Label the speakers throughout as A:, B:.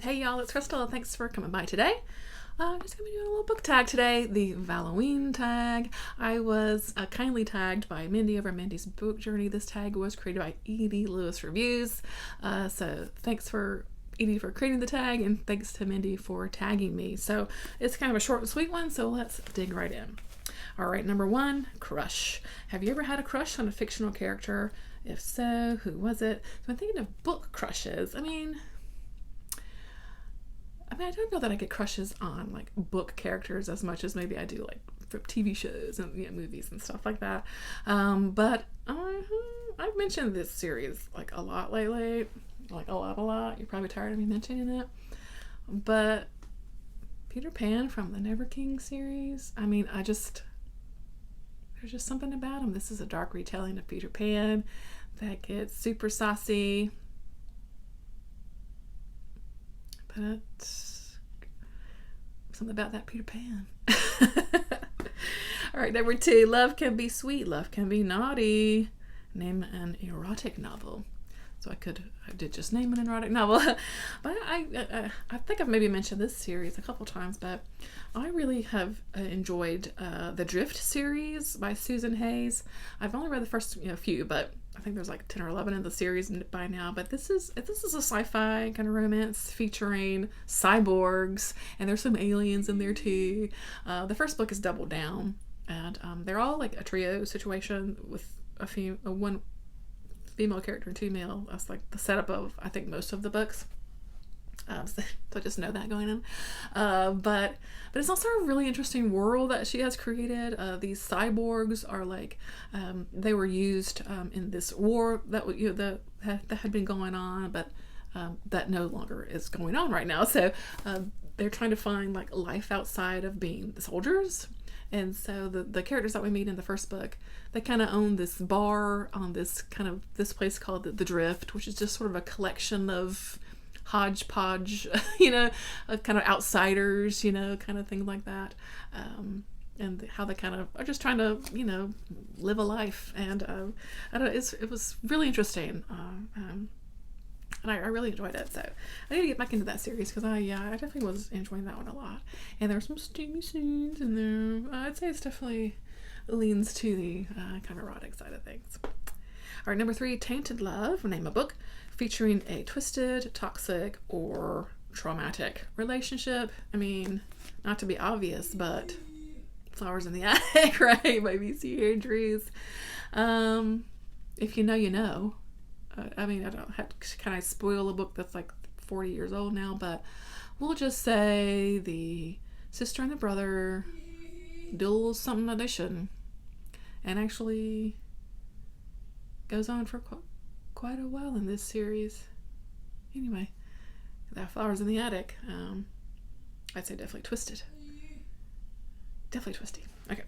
A: Hey y'all, it's Crystal. Thanks for coming by today. I'm just going to be doing a little book tag today, the Valoween tag. I was kindly tagged by Mindy over Mindy's Book Journey. This tag was created by Edie Lewis Reviews. So thanks for Edie for creating the tag, and thanks to Mindy for tagging me. So it's kind of a short and sweet one, so let's dig right in. All right, number one, crush. Have you ever had a crush on a fictional character? If so, who was it? So I'm thinking of book crushes. I don't know that I get crushes on like book characters as much as maybe I do like from TV shows and movies and stuff like that. But I've mentioned this series like a lot lately, like a lot. You're probably tired of me mentioning it, but Peter Pan from the Never King series. There's just something about him. This is a dark retelling of Peter Pan that gets super saucy. But something about that Peter Pan. All right, number two, love can be sweet, love can be naughty. Name an erotic novel. So I did just name an erotic novel, but I think I've maybe mentioned this series a couple times, but I really have enjoyed the Drift series by Susan Hayes. I've only read the first few, but I think there's like 10 or 11 in the series by now. But this is a sci-fi kind of romance featuring cyborgs, and there's some aliens in there too. The first book is Double Down, and they're all like a trio situation with one female character and two male. That's like the setup of I think most of the books. So just know that going in. But it's also a really interesting world that she has created. These cyborgs are like they were used in this war that that had been going on, but that no longer is going on right now. So they're trying to find like life outside of being the soldiers. And so the characters that we meet in the first book, they kind of own this bar on this place called the Drift, which is just sort of a collection of hodgepodge, kind of outsiders, kind of thing like that. And how they kind of are just trying to, live a life. And it was really interesting. And I really enjoyed it, so I need to get back into that series because I definitely was enjoying that one a lot. And there's some steamy scenes in there. I'd say it's definitely leans to the kind of erotic side of things. All right, number three, Tainted Love. Name a book featuring a twisted, toxic, or traumatic relationship. Not to be obvious, but Flowers in the Attic, right? By V.C. Andrews. If you know, you know. I don't have to kind of spoil a book that's like 40 years old now, but we'll just say the sister and the brother do a little something that they shouldn't, and actually goes on for quite a while in this series. Anyway, that Flowers in the Attic, I'd say definitely twisted. Definitely twisty. Okay.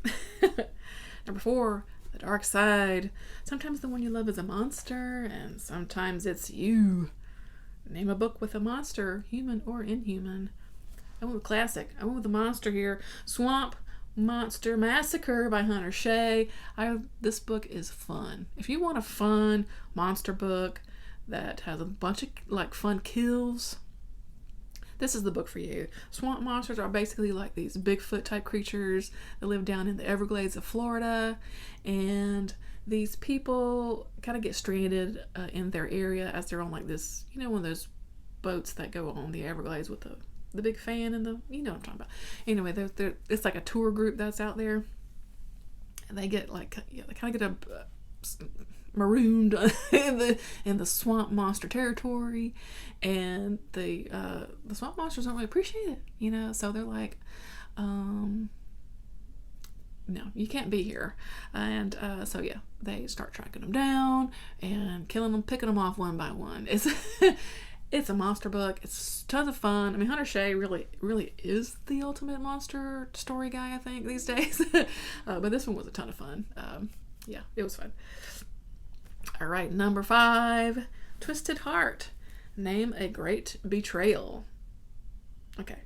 A: Number four, the dark side. Sometimes the one you love is a monster, and sometimes it's you. Name a book with a monster, human or inhuman. I went with classic. I went with the monster here. Swamp Monster Massacre by Hunter Shea. This book is fun. If you want a fun monster book that has a bunch of like fun kills, this is the book for you. Swamp monsters are basically like these Bigfoot type creatures that live down in the Everglades of Florida, and these people kind of get stranded in their area as they're on like this, one of those boats that go on the Everglades with the big fan and what I'm talking about. Anyway, it's like a tour group that's out there, and they get like they kind of get marooned in the swamp monster territory, and the swamp monsters don't really appreciate it, so they're like, no, you can't be here. And so yeah, they start tracking them down and killing them, picking them off one by one. It's a monster book. It's tons of fun. Hunter Shea really is the ultimate monster story guy, I think, these days. But this one was a ton of fun. Yeah, it was fun. All right, number five, Twisted Heart. Name a great betrayal. Okay.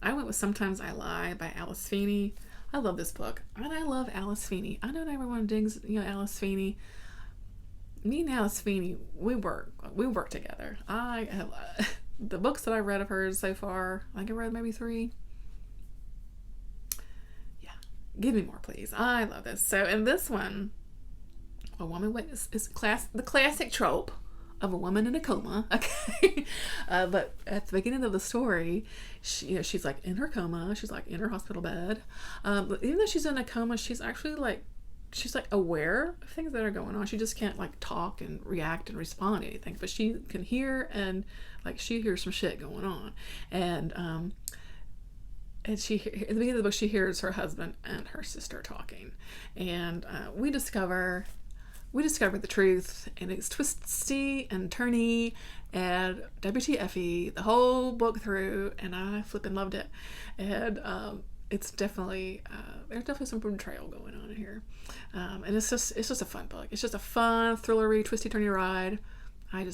A: I went with Sometimes I Lie by Alice Feeney. I love this book. And I love Alice Feeney. I know not everyone digs, Alice Feeney. Me and Alice Feeney, we work together. the books that I've read of hers so far, I think I read maybe 3. Yeah, give me more, please. I love this. So in this one, a woman is the classic trope of a woman in a coma. Okay, but at the beginning of the story, she's like in her coma. She's like in her hospital bed. But even though she's in a coma, she's actually like aware of things that are going on. She just can't like talk and react and respond to anything, but she can hear, and like she hears some shit going on. And she, at the beginning of the book, she hears her husband and her sister talking, and we discover the truth, and it's twisty and turny and WTFy the whole book through, and I flipping loved it. And it's definitely there's definitely some betrayal going on in here, and it's just a fun book. It's just a fun, thrillery, twisty, turny ride. I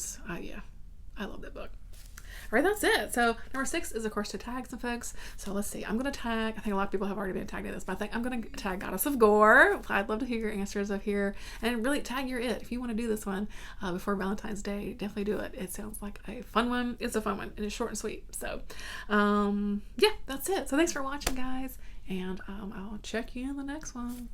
A: love that book. All right, that's it. So number 6 is, of course, to tag some folks. So let's see. I'm going to tag, I think a lot of people have already been tagged in this, but I think I'm going to tag Goddess of Gore. I'd love to hear your answers up here. And really tag your it. If you want to do this one before Valentine's Day, definitely do it. It sounds like a fun one. It's a fun one, and it's short and sweet. So, yeah, that's it. So thanks for watching, guys. And I'll check you in the next one.